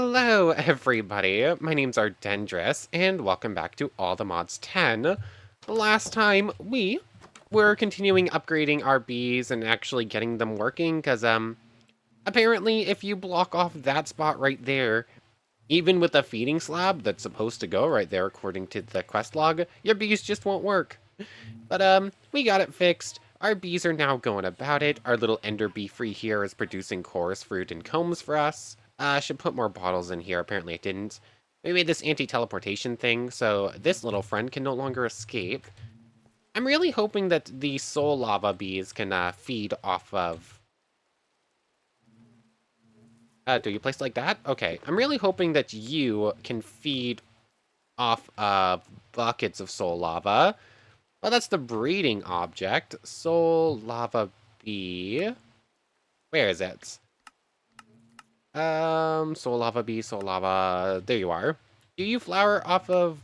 Hello, everybody. My name's Ardendris, and welcome back to All the Mods 10. Last time, we were continuing upgrading our bees and actually getting them working, because, apparently, if you block off that spot right there, even with a feeding slab that's supposed to go right there according to the quest log, your bees just won't work. But, we got it fixed. Our bees are now going about it. Our little ender bee free here is producing chorus fruit and combs for us. I should put more bottles in here. Apparently it didn't. We made this anti-teleportation thing, so this little friend can no longer escape. I'm really hoping that the soul lava bees can feed off of... do you place like that? Okay. I'm really hoping that you can feed off of buckets of soul lava. Well, that's the breeding object. Soul lava bee. Where is it? Soul lava bee, soul lava. There you are. Do you flower off of...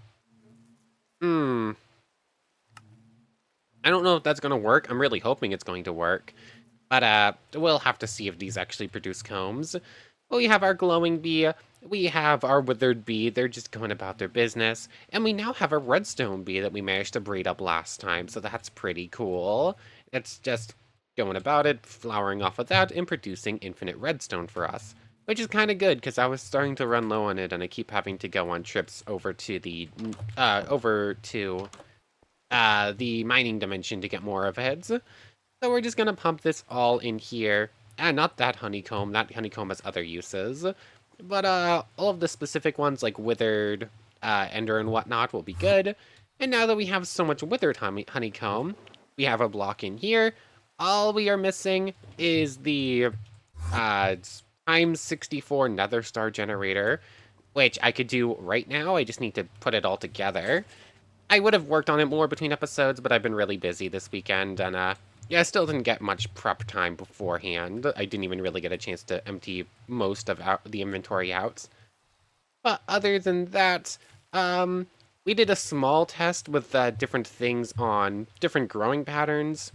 I don't know if that's gonna work. I'm really hoping it's going to work. But, we'll have to see if these actually produce combs. We have our glowing bee. We have our withered bee. They're just going about their business. And we now have a redstone bee that we managed to breed up last time, so that's pretty cool. It's just going about it, flowering off of that, and producing infinite redstone for us. Which is kind of good, because I was starting to run low on it, and I keep having to go on trips over to the mining dimension to get more of it. So we're just gonna pump this all in here. And not that honeycomb. That honeycomb has other uses. But all of the specific ones like withered, ender and whatnot will be good. And now that we have so much withered honeycomb, we have a block in here. All we are missing is the times 64 nether star generator, which I could do right now. I just need to put it all together. I would have worked on it more between episodes, but I've been really busy this weekend, and yeah, I still didn't get much prep time beforehand. I didn't even really get a chance to empty most of the inventory out. But other than that, we did a small test with different things on different growing patterns.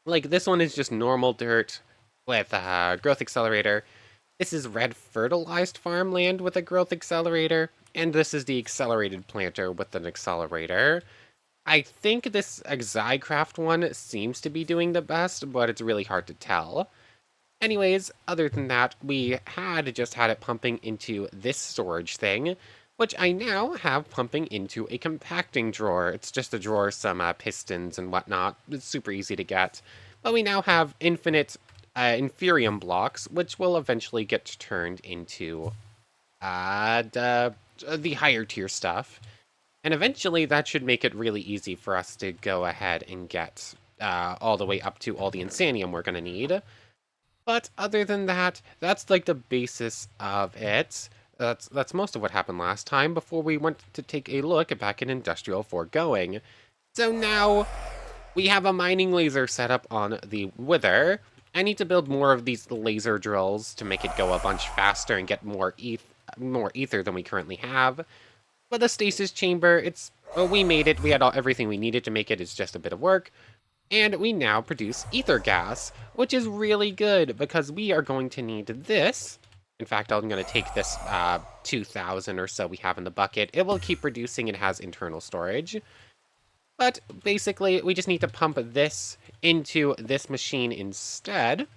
Like, this one is just normal dirt with a growth accelerator. This is red fertilized farmland with a growth accelerator. And this is the accelerated planter with an accelerator. I think this EvilCraft one seems to be doing the best, but it's really hard to tell. Anyways, other than that, we had just had it pumping into this storage thing, which I now have pumping into a compacting drawer. It's just a drawer, some pistons and whatnot. It's super easy to get. But we now have infinite inferium blocks, which will eventually get turned into the higher tier stuff. And eventually that should make it really easy for us to go ahead and get all the way up to all the insanium we're going to need. But other than that, that's like the basis of it. That's most of what happened last time before we went to take a look back at Industrial Foregoing. So now we have a mining laser set up on the Wither. I need to build more of these laser drills to make it go a bunch faster and get more ether than we currently have. But the stasis chamber, we made it. We had everything we needed to make it. It's just a bit of work. And we now produce ether gas, which is really good because we are going to need this. In fact, I'm going to take this 2,000 or so we have in the bucket. It will keep producing. It has internal storage. But basically, we just need to pump this into this machine instead.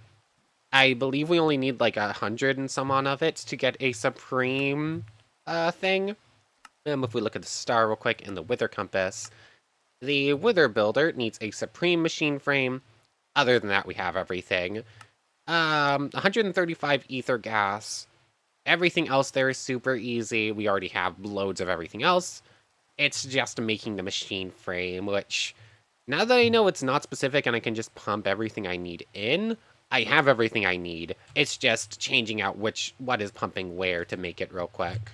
I believe we only need like 100 and some on of it to get a supreme thing. If we look at the star real quick and the wither compass, the wither builder needs a supreme machine frame. Other than that, we have everything. 135 ether gas. Everything else there is super easy. We already have loads of everything else. It's just making the machine frame, which, now that I know it's not specific and I can just pump everything I need in, I have everything I need. It's just changing out what is pumping where to make it real quick.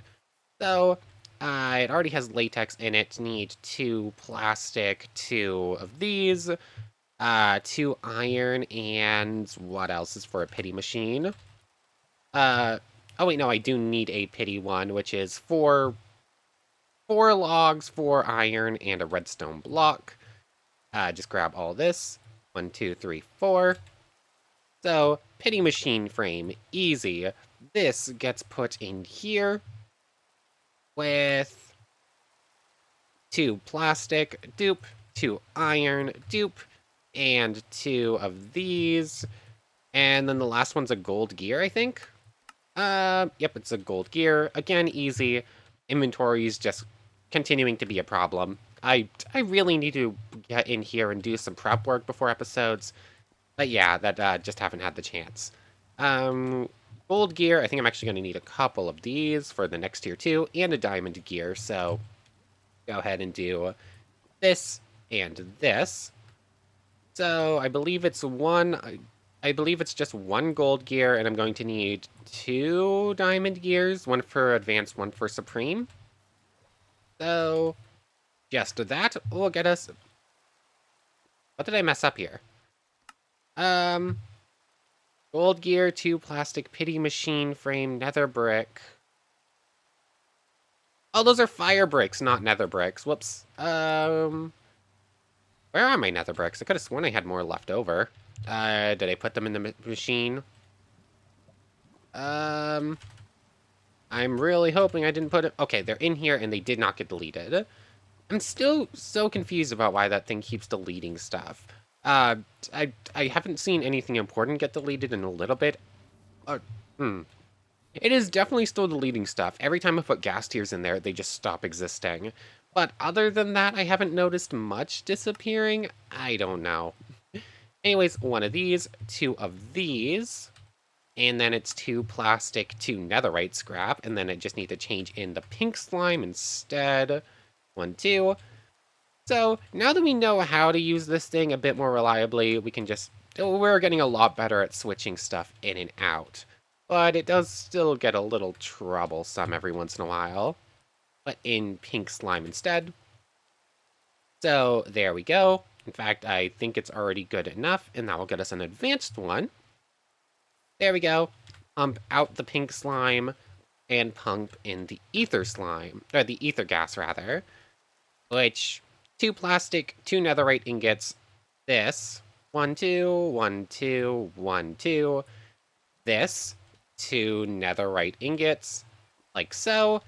So, it already has latex in it. Need 2 plastic, 2 of these, 2 iron, and what else is for a pity machine? Oh wait, no, I do need a pity one, which is 4 logs, 4 iron, and a redstone block. Just grab all this. 1, 2, 3, 4. So, pity machine frame, easy. this gets put in here with 2 plastic, dupe, 2 iron, dupe, and 2 of these. And then the last one's a gold gear, I think. Yep, it's a gold gear. Again, easy. Inventory's just continuing to be a problem. I really need to get in here and do some prep work before episodes. But yeah, that just haven't had the chance. Um, Gold gear, I think I'm actually going to need a couple of these for the next tier 2, and a diamond gear, so go ahead and do this and this. So I believe it's I believe it's just 1 gold gear, and I'm going to need 2 diamond gears, 1 for advanced, 1 for supreme. So just that will get us... What did I mess up here? Gold gear, 2 plastic pity machine frame, nether brick. Oh, those are fire bricks, not nether bricks. Whoops. Where are my nether bricks? I could have sworn I had more left over. Did I put them in the machine? I'm really hoping I didn't put it... Okay, they're in here and they did not get deleted. I'm still so confused about why that thing keeps deleting stuff. I haven't seen anything important get deleted in a little bit. It is definitely still deleting stuff. Every time I put gas tiers in there, they just stop existing. But other than that, I haven't noticed much disappearing. I don't know. Anyways, 1 of these, 2 of these, and then it's 2 plastic, 2 netherite scrap, and then I just need to change in the pink slime instead. 1, 2. So now that we know how to use this thing a bit more reliably, we can just... We're getting a lot better at switching stuff in and out. But it does still get a little troublesome every once in a while. But in pink slime instead. So there we go. In fact, I think it's already good enough, and that will get us an advanced one. There we go. Pump out the pink slime, and pump in the ether slime, or the ether gas rather. Which, 2 plastic, 2 netherite ingots. This, 1, 2, 1, 2, 1, 2. This, 2 netherite ingots, like so,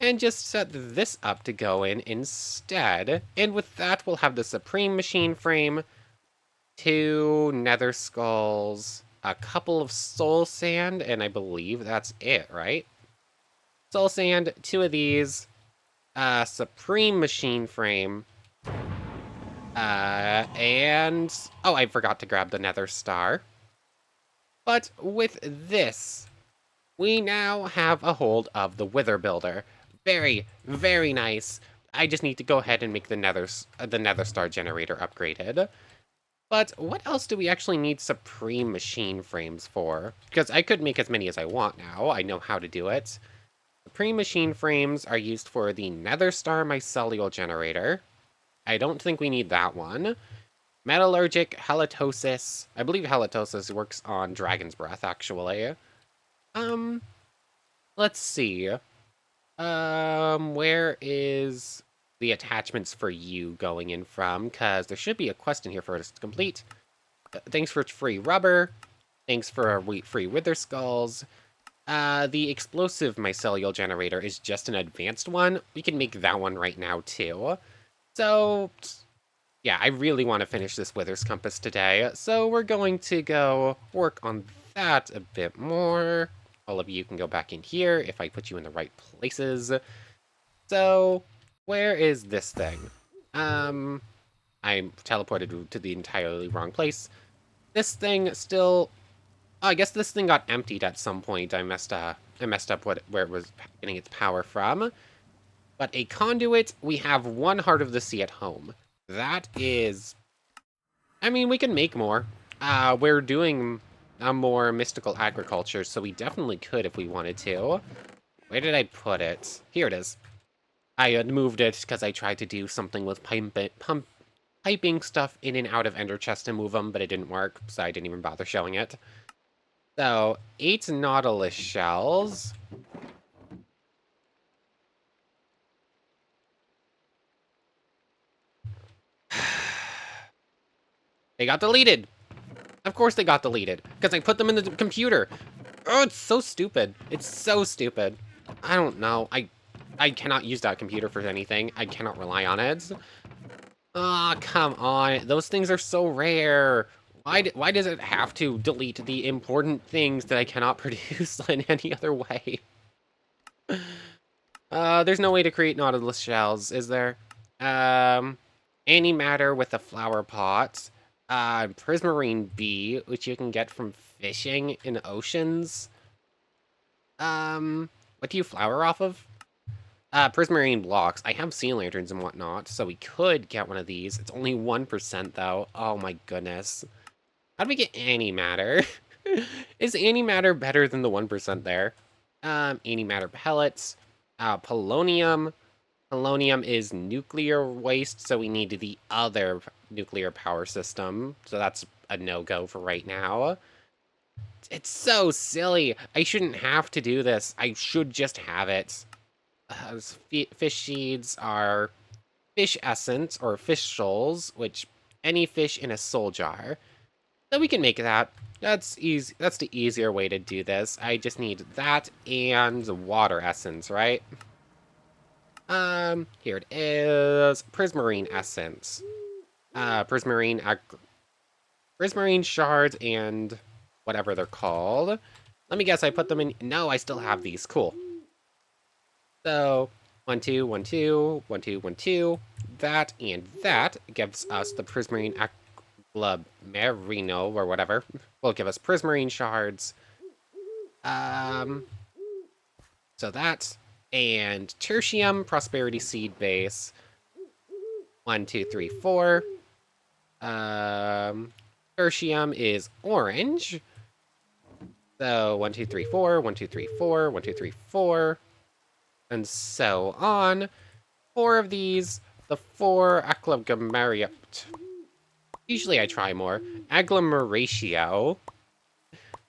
and just set this up to go in instead. And with that, we'll have the supreme machine frame, 2 nether skulls, a couple of soul sand, and I believe that's it, right? Soul sand, 2 of these, supreme machine frame, and... Oh, I forgot to grab the nether star. But with this, we now have a hold of the Wither Builder. Very, very nice. I just need to go ahead and make the Nether Star generator upgraded. But what else do we actually need Supreme Machine Frames for? Because I could make as many as I want now. I know how to do it. Supreme Machine Frames are used for the Nether Star Mycelial generator. I don't think we need that one. Metallurgic, Halitosis. I believe Halitosis works on Dragon's Breath, actually. Let's see. Where is the attachments for you going in from? Because there should be a quest in here for us to complete. Thanks for free rubber. Thanks for free wither skulls. The explosive mycelial generator is just an advanced one. We can make that one right now, too. So... yeah, I really want to finish this Wither's Compass today, so we're going to go work on that a bit more. All of you can go back in here if I put you in the right places. So, where is this thing? I'm teleported to the entirely wrong place. This thing still... Oh, I guess this thing got emptied at some point. I messed up where it was getting its power from. But a conduit, we have 1 Heart of the Sea at home. That is... I mean, we can make more. We're doing a more mystical agriculture, so we definitely could if we wanted to. Where did I put it? Here it is. I had moved it because I tried to do something with piping stuff in and out of ender chest to move them, but it didn't work, so I didn't even bother showing it. So, 8 nautilus shells. They got deleted. Of course they got deleted, because I put them in the computer. Oh, it's so stupid. It's so stupid. I don't know. I cannot use that computer for anything. I cannot rely on it. Ah, come on. Those things are so rare. Why does it have to delete the important things that I cannot produce in any other way? There's no way to create nautilus shells, is there? Um, Antimatter with a flower pot. Prismarine bee, which you can get from fishing in oceans. What do you flower off of? Prismarine blocks. I have sea lanterns and whatnot, so we could get one of these. It's only 1% though. Oh my goodness. How do we get antimatter? Is antimatter better than the 1% there? Antimatter pellets. Polonium. Polonium is nuclear waste, so we need the other nuclear power system. So that's a no-go for right now. It's so silly. I shouldn't have to do this. I should just have it. Fish seeds are fish essence or fish souls, which any fish in a soul jar. So we can make that. That's easy. That's the easier way to do this. I just need that and water essence, right? Here it is. Prismarine essence. Prismarine shards and whatever they're called. Let me guess, I put them in. No, I still have these. Cool. So 1, 2, 1, 2, 1, 2, 1, 2. That and that gives us the Prismarine Merino or whatever. Will give us Prismarine shards. So that and Tertium Prosperity Seed Base. 1, 2, 3, 4. Tertium is orange. So 1, 2, 3, 4. 1, 2, 3, 4. 1, 2, 3, 4. And so on. 4 of these. The 4 agglomerat. Usually I try more. Agglomeratio.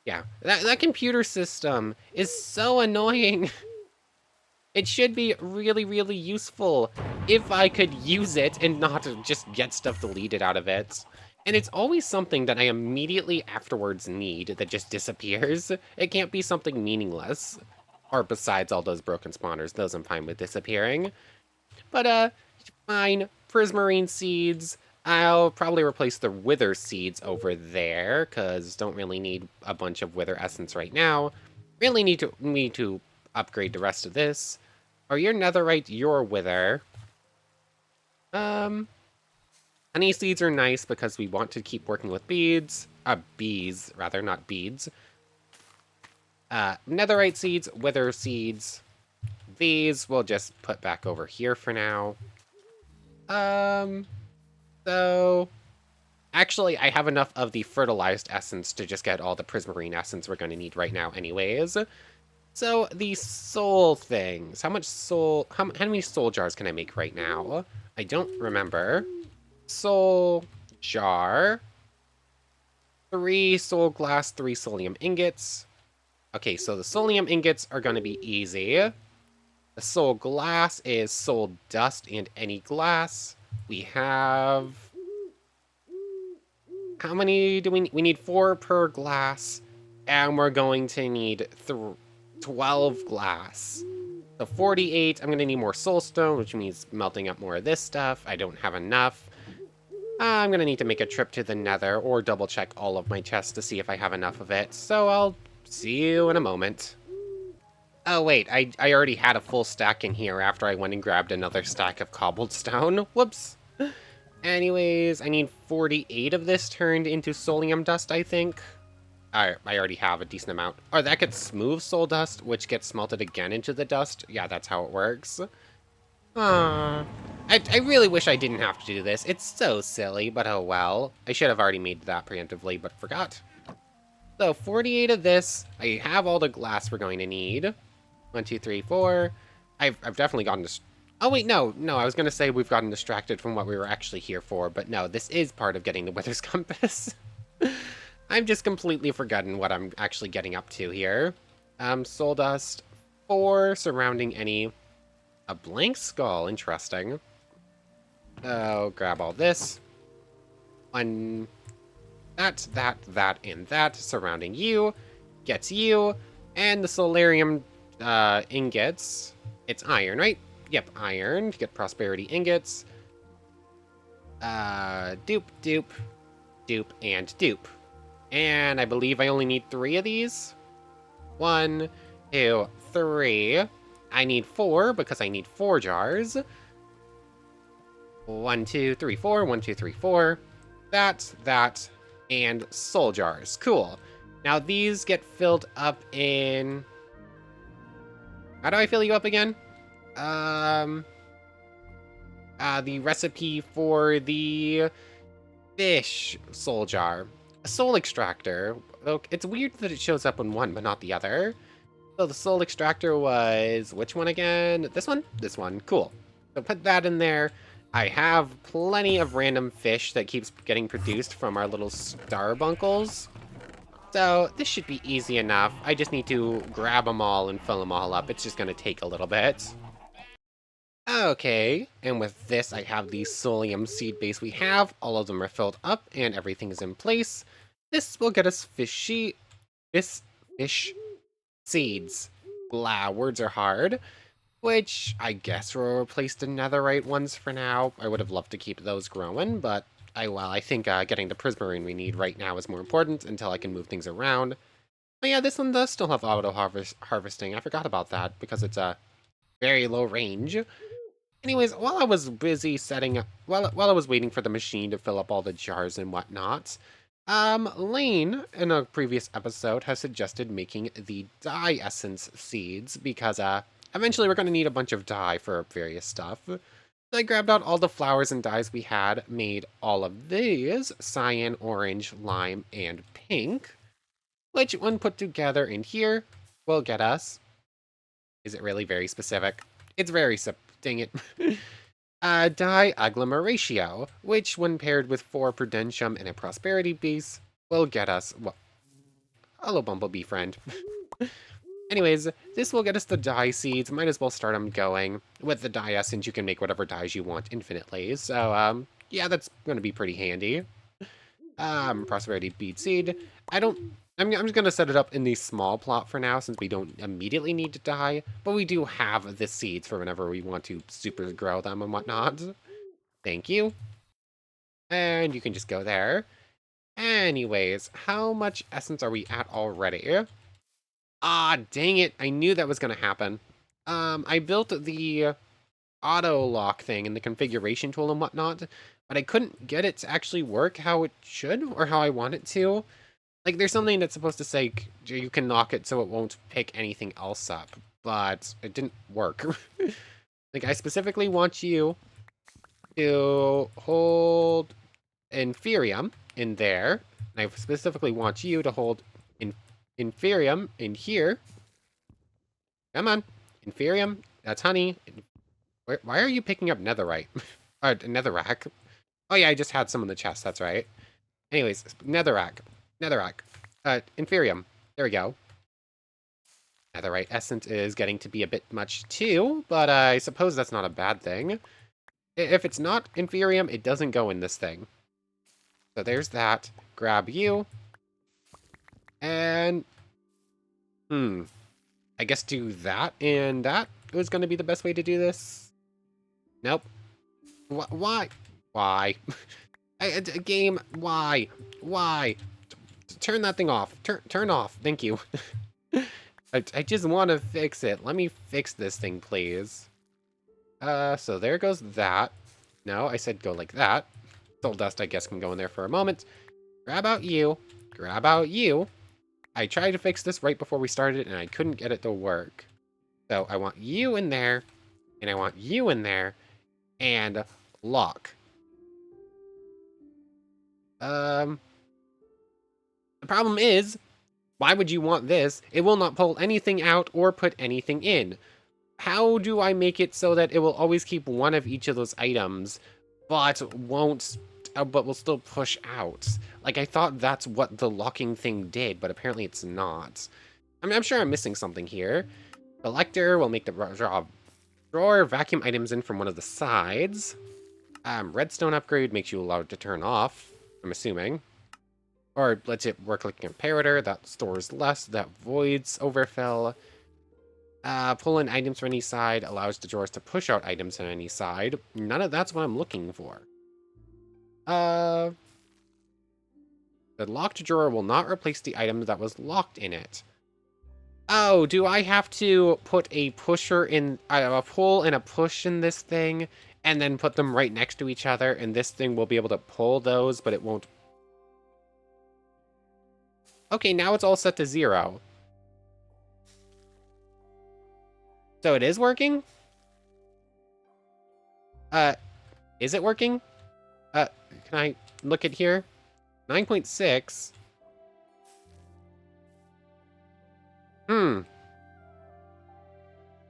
Yeah, that computer system is so annoying. It should be really, really useful if I could use it and not just get stuff deleted out of it. And it's always something that I immediately afterwards need that just disappears. It can't be something meaningless. Or besides all those broken spawners, those I'm fine with disappearing. But, fine. Prismarine seeds. I'll probably replace the wither seeds over there, because don't really need a bunch of wither essence right now. Really need to upgrade the rest of this. Or your netherite, your wither. Honey seeds are nice because we want to keep working with bees, rather, not beads. Netherite seeds, wither seeds. These we'll just put back over here for now. So actually, I have enough of the fertilized essence to just get all the prismarine essence we're going to need right now anyways. So, the soul things. How many soul jars can I make right now? I don't remember. Soul jar. 3 soul glass, 3 soulium ingots. Okay, so the soulium ingots are going to be easy. The soul glass is soul dust and any glass. We have... How many do we need? We need 4 per glass. And we're going to need 12 glass. So 48. I'm going to need more soulstone, which means melting up more of this stuff. I don't have enough. I'm going to need to make a trip to the nether or double check all of my chests to see if I have enough of it. So I'll see you in a moment. Oh, wait. I already had a full stack in here after I went and grabbed another stack of cobblestone. Whoops. Anyways, I need 48 of this turned into soulium dust, I think. I already have a decent amount. Or that gets smooth soul dust, which gets smelted again into the dust. Yeah, that's how it works. I really wish I didn't have to do this. It's so silly, but oh well. I should have already made that preemptively, but forgot. So, 48 of this. I have all the glass we're going to need. 1, 2, 3, 4. I've definitely gotten oh wait, no, I was going to say we've gotten distracted from what we were actually here for, but no, this is part of getting the Wither's Compass. I've just completely forgotten what I'm actually getting up to here. Soul dust, 4 surrounding any... A blank skull, interesting. So, grab all this. 1, that, and that surrounding you. gets you, and the solarium ingots. It's iron, right? Yep, iron to get prosperity ingots. Dupe, dupe, dupe, and dupe. And I believe I only need 3 of these. 1, 2, 3. I need 4 because I need 4 jars. 1, 2, 3, 4. 1, 2, 3, 4. That, and soul jars. Cool. Now these get filled up in... How do I fill you up again? The recipe for the fish soul jar. A soul extractor. Look, it's weird that it shows up in one but not the other. So the soul extractor was which one again? This one? This one. Cool. So put that in there. I have plenty of random fish that keeps getting produced from our little starbunkles. So this should be easy enough. I just need to grab them all and fill them all up. It's just going to take a little bit. Okay, and with this, I have the solium seed base we have. All of them are filled up and everything is in place. This will get us fish seeds. Blah, words are hard. Which I guess will replace the netherite ones for now. I would have loved to keep those growing, but I think getting the prismarine we need right now is more important until I can move things around. But yeah, this one does still have auto harvesting. I forgot about that because it's a very low range. Anyways, while I was busy setting up, while I was waiting for the machine to fill up all the jars and whatnot, Lane, in a previous episode, has suggested making the dye essence seeds because, eventually we're going to need a bunch of dye for various stuff. So I grabbed out all the flowers and dyes we had, made all of these, cyan, orange, lime, and pink, which when put together in here, will get us... Is it really very specific? It's very dang it. Dye agglomeratio, which when paired with 4 prudentium and a prosperity base, will get us... Well, hello, Bumblebee friend. Anyways, this will get us the dye seeds. Might as well start them going. With the dye essence, you can make whatever dyes you want infinitely. So, yeah, that's going to be pretty handy. Prosperity bead seed. I'm just going to set it up in the small plot for now, since we don't immediately need to dye. But we do have the seeds for whenever we want to super grow them and whatnot. Thank you. And you can just go there. Anyways, how much essence are we at already? Ah, dang it. I knew that was going to happen. I built the auto lock thing and the configuration tool and whatnot, but I couldn't get it to actually work how it should or how I want it to. Like, there's something that's supposed to say you can lock it so it won't pick anything else up, but it didn't work. Like, I specifically want you to hold Inferium in there, and I specifically want you to hold Inferium in here. Come on, Inferium, that's honey. Why are you picking up netherite? Netherrack. Oh yeah, I just had some in the chest, that's right. Anyways, netherrack. Inferium. There we go. Netherite essence is getting to be a bit much too, but I suppose that's not a bad thing. If it's not Inferium, it doesn't go in this thing. So there's that. Grab you. And... I guess do that, and that was going to be the best way to do this. Nope. Why? Why? A game, why? Why? Turn that thing off. Turn off. Thank you. I just want to fix it. Let me fix this thing, please. So there goes that. No, I said go like that. Soul dust, I guess, can go in there for a moment. Grab out you. Grab out you. I tried to fix this right before we started, and I couldn't get it to work. So I want you in there, and I want you in there, and lock. The problem is, why would you want this? It will not pull anything out or put anything in. How do I make it so that it will always keep one of each of those items, but will still push out? Like, I thought that's what the locking thing did, but apparently it's not. I mean, I'm sure I'm missing something here. Collector will make the drawer vacuum items in from one of the sides. Redstone upgrade makes you allowed to turn off, I'm assuming. Or lets it work like a comparator. That stores less. That voids overfill. Pull in items from any side. Allows the drawers to push out items on any side. None of that's what I'm looking for. The locked drawer will not replace the item that was locked in it. Oh, do I have to put a pusher in, a pull and a push in this thing, and then put them right next to each other, and this thing will be able to pull those, but it won't... Okay, now it's all set to 0. So it is working? Is it working? Can I look at here? 9.6.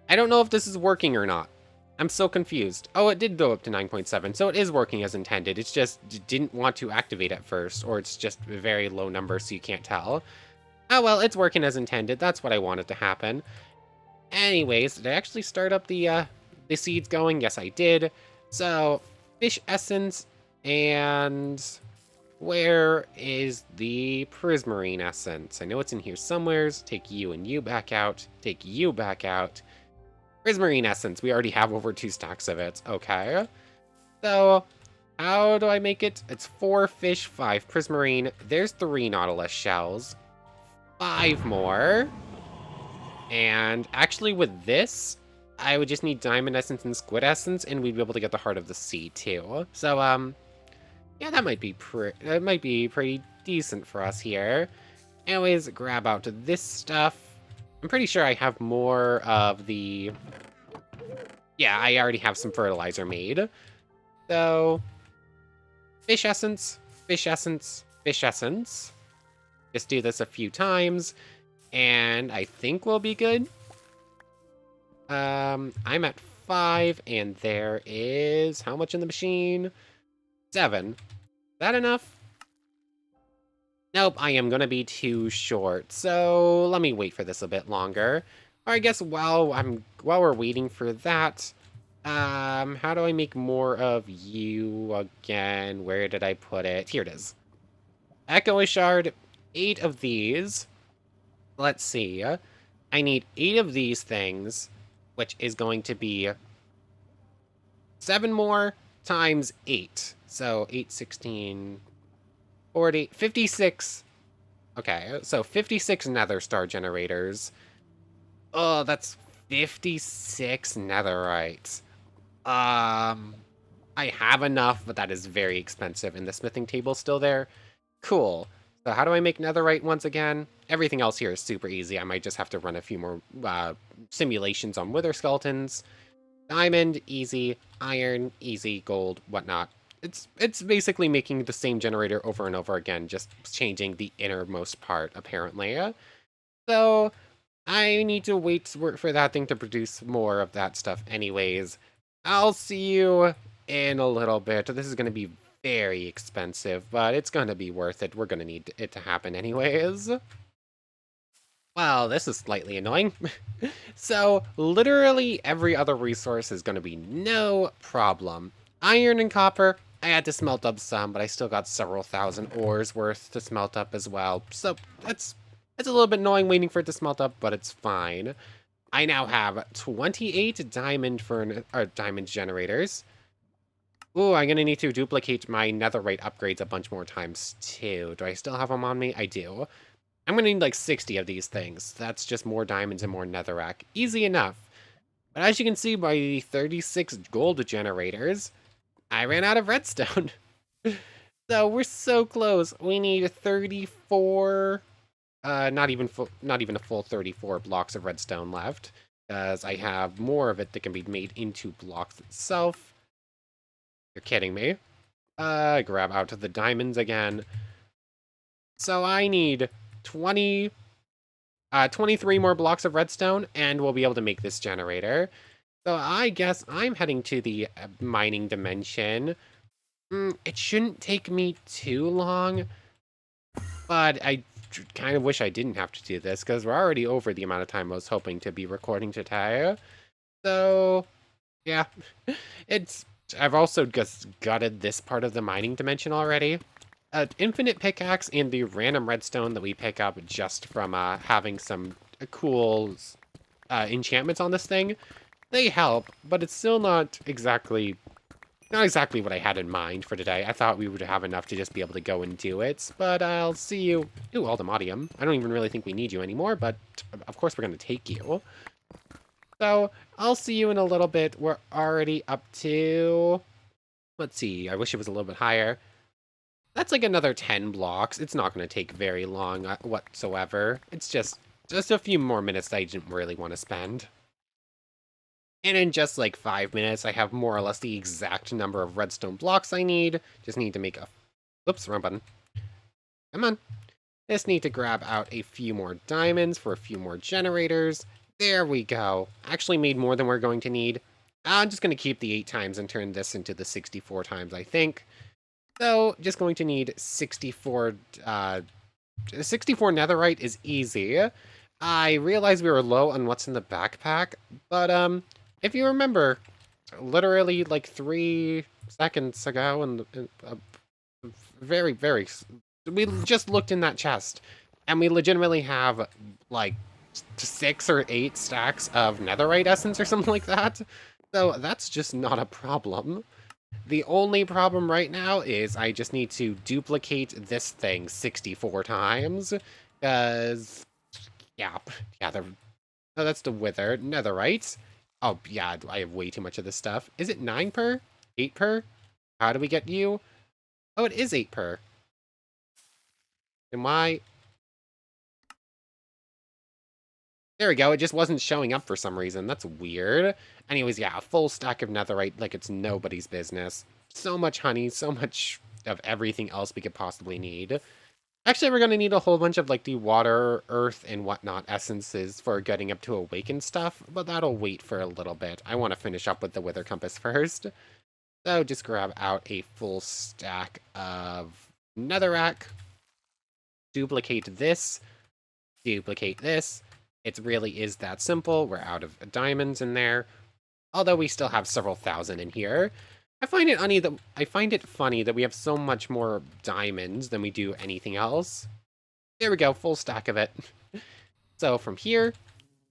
I don't know if this is working or not. I'm so confused. Oh, it did go up to 9.7, so it is working as intended. It's just didn't want to activate at first, or it's just a very low number, so you can't tell. Oh well, it's working as intended. That's what I wanted to happen. Anyways, did I actually start up the seeds going? Yes, I did. So, fish essence, and where is the prismarine essence? I know it's in here somewheres. Take you and you back out. Take you back out. Prismarine essence. We already have over 2 stacks of it. Okay. So, how do I make it? It's 4 fish, 5 prismarine. There's 3 nautilus shells. 5 more. And actually with this, I would just need diamond essence and squid essence, and we'd be able to get the heart of the sea too. So, yeah, that might be pretty decent for us here. Anyways, grab out this stuff. I'm pretty sure I have more of the... Yeah, I already have some fertilizer made. So, fish essence, fish essence, fish essence. Just do this a few times, and I think we'll be good. I'm at 5, and there is... How much in the machine? 7. Is that enough? Nope, I am gonna be too short, so let me wait for this a bit longer. Or I guess while we're waiting for that, how do I make more of you again? Where did I put it? Here it is. Echo shard, 8 of these. Let's see. I need 8 of these things, which is going to be 7 more times 8. So 8, 16, 40, 56. Okay, so 56 nether star generators. Oh, that's 56 netherite. I have enough, but that is very expensive, and the smithing table's still there. Cool. So how do I make netherite once again? Everything else here is super easy. I might just have to run a few more simulations on wither skeletons. Diamond, easy. Iron, easy. Gold, whatnot. It's basically making the same generator over and over again, just changing the innermost part, apparently. So, I need to wait for that thing to produce more of that stuff anyways. I'll see you in a little bit. This is going to be very expensive, but it's going to be worth it. We're going to need it to happen anyways. Well, this is slightly annoying. So, literally every other resource is going to be no problem. Iron and copper, I had to smelt up some, but I still got several thousand ores worth to smelt up as well. So, it's a little bit annoying waiting for it to smelt up, but it's fine. I now have 28 diamond generators. Ooh, I'm gonna need to duplicate my netherite upgrades a bunch more times too. Do I still have them on me? I do. I'm gonna need like 60 of these things. That's just more diamonds and more netherrack. Easy enough. But as you can see by the 36 gold generators, I ran out of redstone. So we're so close. We need 34, not even a full 34 blocks of redstone left, because I have more of it that can be made into blocks itself. You're kidding me. Grab out the diamonds again. So I need 23 more blocks of redstone, and we'll be able to make this generator. So I guess I'm heading to the mining dimension. It shouldn't take me too long, but I kind of wish I didn't have to do this, because we're already over the amount of time I was hoping to be recording today. So, yeah, I've also just gutted this part of the mining dimension already. infinite pickaxe and the random redstone that we pick up just from having some cool enchantments on this thing, they help, but it's still not exactly what I had in mind for today. I thought we would have enough to just be able to go and do it, but I'll see you. Ooh, Aldemodium. I don't even really think we need you anymore, but of course we're going to take you. So, I'll see you in a little bit. We're already up to... Let's see, I wish it was a little bit higher. That's like another 10 blocks. It's not going to take very long whatsoever. It's just a few more minutes that I didn't really want to spend. And in just like 5 minutes, I have more or less the exact number of redstone blocks I need. Just need to make a... Oops, wrong button. Come on. Just need to grab out a few more diamonds for a few more generators. There we go. Actually made more than we're going to need. I'm just going to keep the 8 times and turn this into the 64 times, I think. So, just going to need 64... 64 netherite is easy. I realized we were low on what's in the backpack, but, if you remember, literally like 3 seconds ago, and we just looked in that chest, and we legitimately have like 6 or 8 stacks of netherite essence or something like that. So that's just not a problem. The only problem right now is I just need to duplicate this thing 64 times, because, yeah, oh, that's the wither, netherite. Oh, yeah, I have way too much of this stuff. Is it 9 per? 8 per? How do we get you? Oh, it is 8 per. Am I... There we go, it just wasn't showing up for some reason. That's weird. Anyways, yeah, a full stack of netherite like it's nobody's business. So much honey, so much of everything else we could possibly need. Actually, we're going to need a whole bunch of, like, the water, earth, and whatnot essences for getting up to awaken stuff, but that'll wait for a little bit. I want to finish up with the wither compass first. So just grab out a full stack of netherrack. Duplicate this. Duplicate this. It really is that simple. We're out of diamonds in there, although we still have several thousand in here. I find it funny that we have so much more diamonds than we do anything else. There we go, full stack of it. So from here,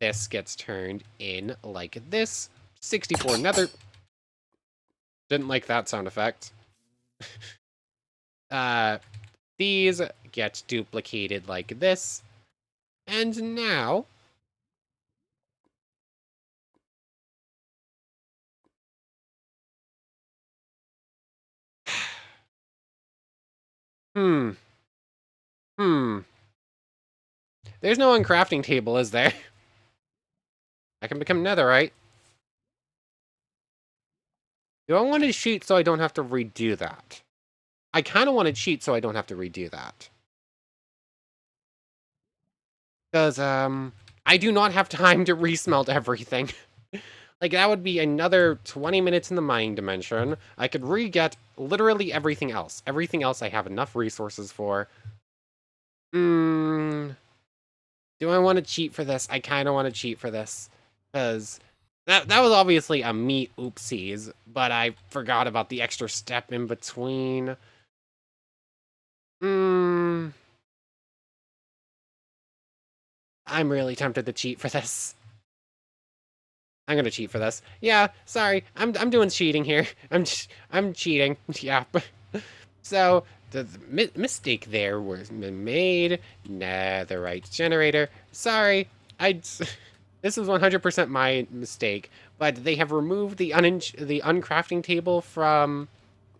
this gets turned in like this. 64 nether... Didn't like that sound effect. These get duplicated like this. And now... Hmm. There's no uncrafting table, is there? I can become netherite. Do I want to cheat so I don't have to redo that? I kind of want to cheat so I don't have to redo that. Because, I do not have time to resmelt everything. Like, that would be another 20 minutes in the mining dimension. I could re-get literally everything else. Everything else I have enough resources for. Do I want to cheat for this? I kind of want to cheat for this. Because that was obviously a me oopsies, but I forgot about the extra step in between. I'm really tempted to cheat for this. I'm gonna cheat for this. Yeah, sorry, I'm doing cheating here. I'm cheating. Yeah. So the mistake there was made. Netherite generator. Sorry, this is 100% my mistake. But they have removed the uncrafting table from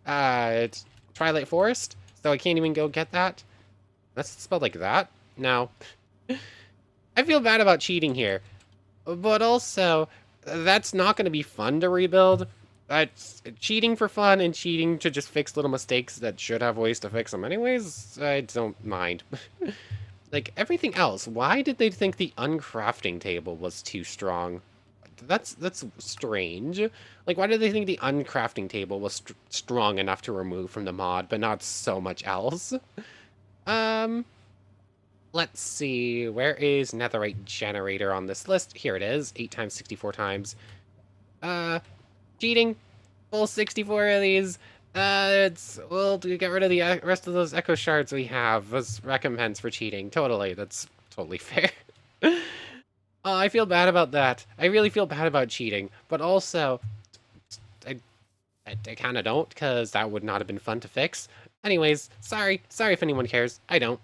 Twilight Forest, so I can't even go get that. That's spelled like that. No. I feel bad about cheating here, but also, that's not going to be fun to rebuild. That's cheating for fun and cheating to just fix little mistakes that should have ways to fix them anyways. I don't mind. Like, everything else, why did they think the uncrafting table was too strong? That's strange. Like, why did they think the uncrafting table was strong enough to remove from the mod, but not so much else? Let's see, where is netherite generator on this list? Here it is, 8 times, 64 times. Cheating. Full 64 of these. We'll get rid of the rest of those echo shards we have as recompense for cheating. Totally, that's totally fair. Oh, I feel bad about that. I really feel bad about cheating, but also, I, I kind of don't, because that would not have been fun to fix. Anyways, sorry if anyone cares. I don't.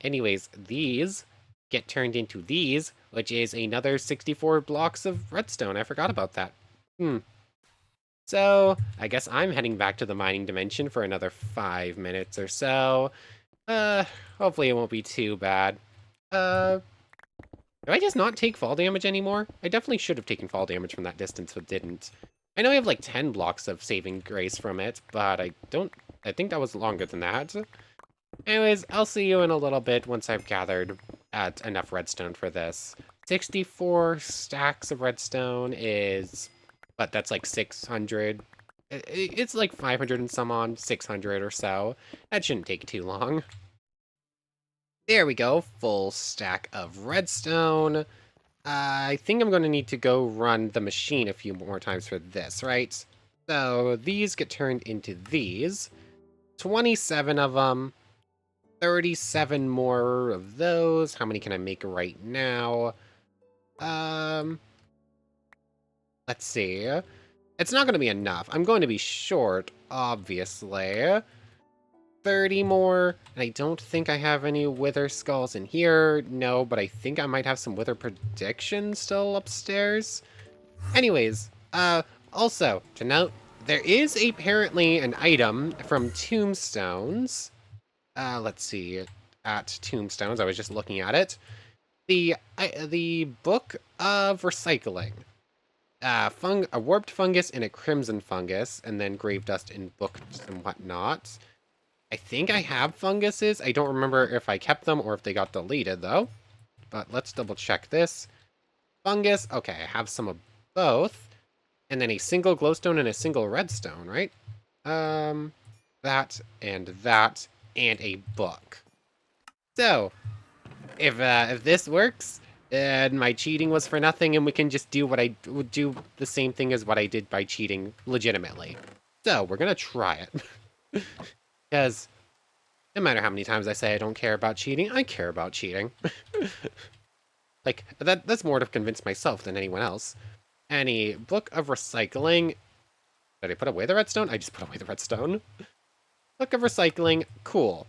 Anyways, these get turned into these, which is another 64 blocks of redstone. I forgot about that. So, I guess I'm heading back to the mining dimension for another 5 minutes or so. Hopefully it won't be too bad. Do I just not take fall damage anymore? I definitely should have taken fall damage from that distance, but didn't. I know I have like 10 blocks of saving grace from it, but I think that was longer than that. Anyways, I'll see you in a little bit once I've gathered enough redstone for this. 64 stacks of redstone is, but that's like 600. It's like 500 and some on, 600 or so. That shouldn't take too long. There we go, full stack of redstone. I think I'm going to need to go run the machine a few more times for this, right? So these get turned into these. 27 of them. 37 more of those. How many can I make right now? Let's see. It's not going to be enough. I'm going to be short, obviously. 30 more. And I don't think I have any wither skulls in here. No, but I think I might have some wither predictions still upstairs. Anyways, also, to note, there is apparently an item from Tombstones. Let's see. At Tombstones, I was just looking at it. The Book of Recycling. A warped fungus and a crimson fungus, and then grave dust and books and whatnot. I think I have funguses. I don't remember if I kept them or if they got deleted, though. But let's double check this. Fungus. Okay, I have some of both. And then a single glowstone and a single redstone, right? That and that and a book. So, if this works, and my cheating was for nothing, and we can just do what I would do the same thing as what I did by cheating legitimately. So, we're gonna try it. Because no matter how many times I say I don't care about cheating, I care about cheating. Like, that's more to convince myself than anyone else. Any Book of Recycling. Did I put away the redstone? I just put away the redstone. Book of Recycling, cool.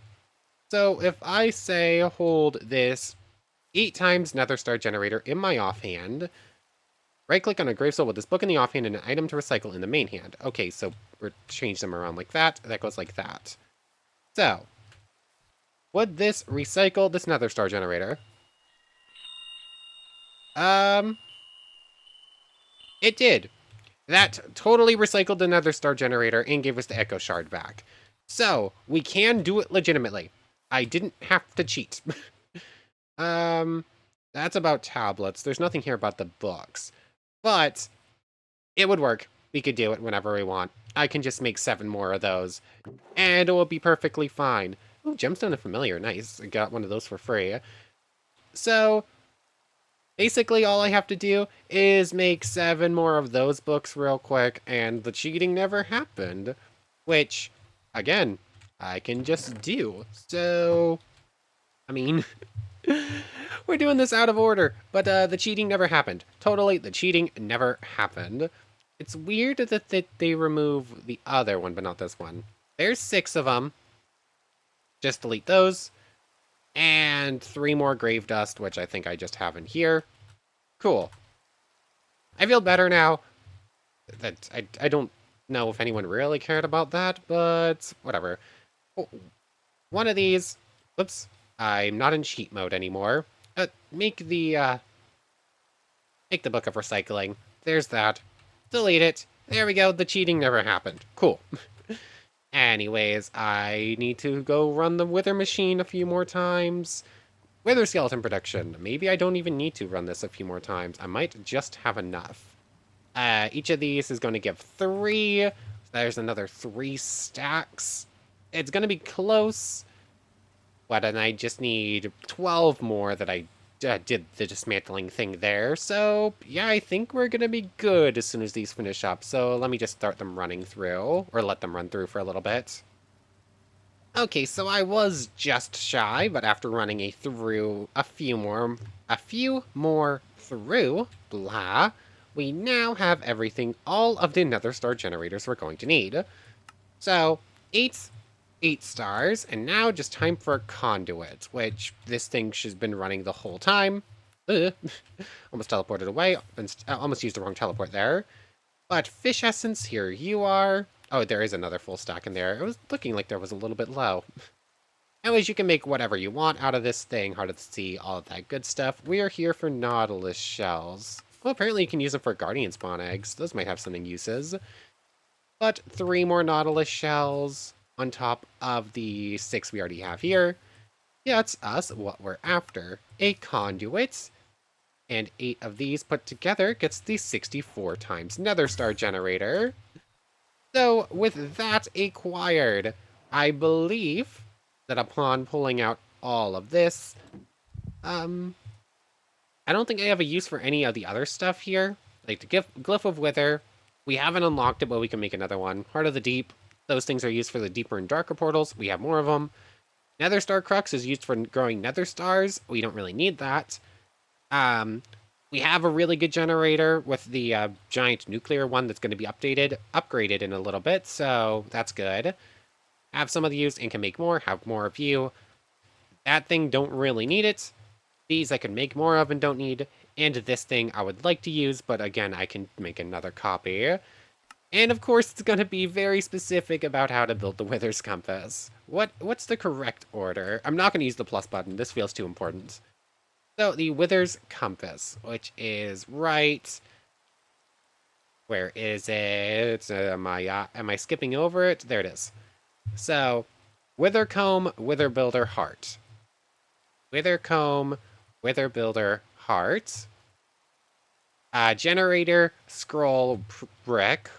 So if I say hold this 8 times Nether Star Generator in my offhand, right-click on a grave soul with this book in the offhand and an item to recycle in the main hand. Okay, so we're change them around like that. That goes like that. So, would this recycle this Nether Star Generator? It did. That totally recycled the Nether Star Generator and gave us the Echo Shard back. So, we can do it legitimately. I didn't have to cheat. That's about tablets. There's nothing here about the books. But, it would work. We could do it whenever we want. I can just make 7 more of those. And it will be perfectly fine. Oh, Gemstone and Familiar. Nice. I got one of those for free. So, basically all I have to do is make 7 more of those books real quick, and the cheating never happened. Which, again, I can just do. So, I mean, we're doing this out of order, but the cheating never happened. Totally, the cheating never happened. It's weird that they remove the other one, but not this one. There's 6 of them. Just delete those. And 3 more grave dust, which I think I just have in here. Cool. I feel better now. That I don't know if anyone really cared about that, but whatever. One of these. Oops. I'm not in cheat mode anymore. Make the Book of Recycling. There's that. Delete it. There we go. The cheating never happened. Cool. Anyways, I need to go run the Wither machine a few more times. Wither skeleton production. Maybe I don't even need to run this a few more times. I might just have enough. Each of these is going to give 3. There's another 3 stacks. It's going to be close. But then I just need 12 more that I did the dismantling thing there. So yeah, I think we're gonna be good as soon as these finish up. So let me just start them running through, or let them run through for a little bit. Okay, so I was just shy, but after running a few more through, blah, we now have everything, all of the Nether Star generators we're going to need. So, eight stars, and now just time for a conduit, which this thing has been running the whole time. Ugh. Almost teleported away, almost used the wrong teleport there. But fish essence, here you are. Oh, there is another full stack in there. It was looking like there was a little bit low. Anyways, you can make whatever you want out of this thing, hard to see, all of that good stuff. We are here for Nautilus shells. Well, apparently you can use them for Guardian spawn eggs. Those might have something uses. But 3 more Nautilus shells on top of the 6 we already have here. Yeah, it's us, what we're after. A conduit. And 8 of these put together gets the 64 times Nether Star generator. So, with that acquired, I believe that upon pulling out all of this, I don't think I have a use for any of the other stuff here. Like the Glyph of Wither, we haven't unlocked it, but we can make another one. Heart of the Deep, those things are used for the deeper and darker portals. We have more of them. Nether Star Crux is used for growing Nether Stars. We don't really need that. We have a really good generator with the giant nuclear one that's going to be upgraded in a little bit, so that's good. Have some of the use and can make more, have more of you. That thing, don't really need it. These I can make more of and don't need. And this thing I would like to use, but again, I can make another copy. And of course, it's going to be very specific about how to build the Wither's Compass. What's the correct order? I'm not going to use the plus button. This feels too important. So, the Wither's Compass, which is right... Where is it? Am I skipping over it? There it is. So, Withercomb, Wither Builder, Heart. Withercomb, Wither Builder, Heart. Generator, Scroll, Brick.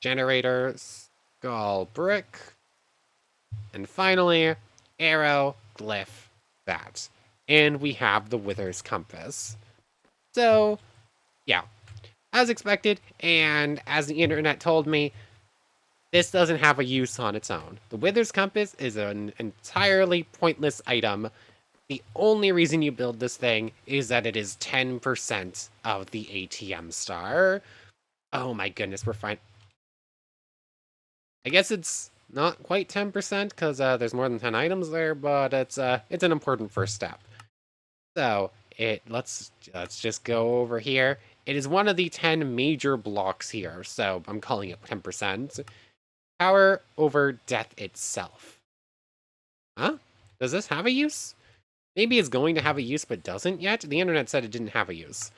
Generator, Skull, Brick. And finally, Arrow, Glyph, that. And we have the Wither's Compass. So, yeah. As expected, and as the internet told me, this doesn't have a use on its own. The Wither's Compass is an entirely pointless item. The only reason you build this thing is that it is 10% of the ATM star. Oh my goodness, we're fine. I guess it's not quite 10% because there's more than 10 items there, but it's an important first step. So let's just go over here. It is one of the 10 major blocks here, so I'm calling it 10%. Power over death itself. Huh? Does this have a use? Maybe it's going to have a use but doesn't yet. The internet said it didn't have a use.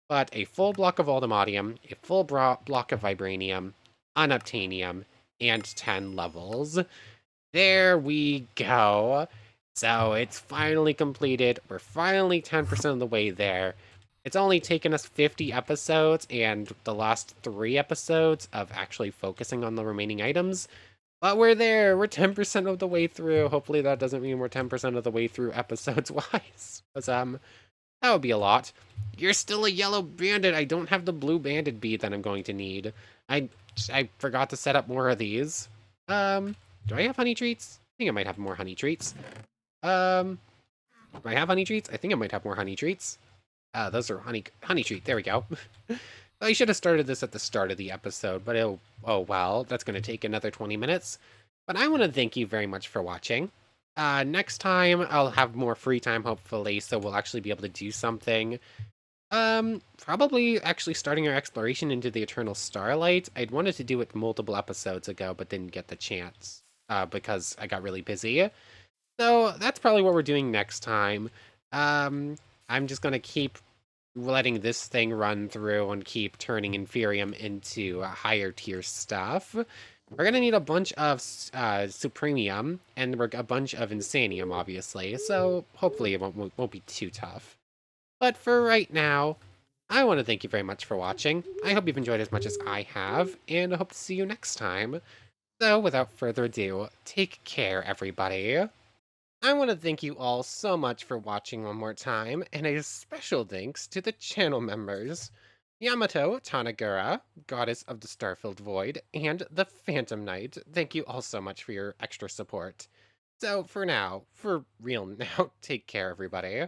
But a full block of Aldemodium, a full block of Vibranium, Unobtainium, and 10 levels. There we go. So it's finally completed. We're finally 10% of the way there. It's only taken us 50 episodes and the last 3 episodes of actually focusing on the remaining items. But we're there. We're 10% of the way through. Hopefully that doesn't mean we're 10% of the way through episodes-wise. Because, that would be a lot. You're still a yellow bandit. I don't have the blue bandit bead that I'm going to need. I forgot to set up more of these. Do I have honey treats? I think I might have more honey treats. Do I have honey treats? I think I might have more honey treats. Those are honey treat. There we go. I should have started this at the start of the episode, but oh well, that's going to take another 20 minutes. But I want to thank you very much for watching. Next time, I'll have more free time, hopefully, so we'll actually be able to do something. Probably actually starting our exploration into the Eternal Starlight. I'd wanted to do it multiple episodes ago, but didn't get the chance, because I got really busy. So that's probably what we're doing next time. I'm just going to keep letting this thing run through and keep turning Inferium into higher tier stuff. We're going to need a bunch of Supremium and a bunch of Insanium, obviously, so hopefully it won't be too tough. But for right now, I want to thank you very much for watching. I hope you've enjoyed as much as I have, and I hope to see you next time. So, without further ado, take care, everybody. I want to thank you all so much for watching one more time, and a special thanks to the channel members. Yamato Tanagura, Goddess of the Starfilled Void, and the Phantom Knight, thank you all so much for your extra support. So for now, for real now, take care everybody.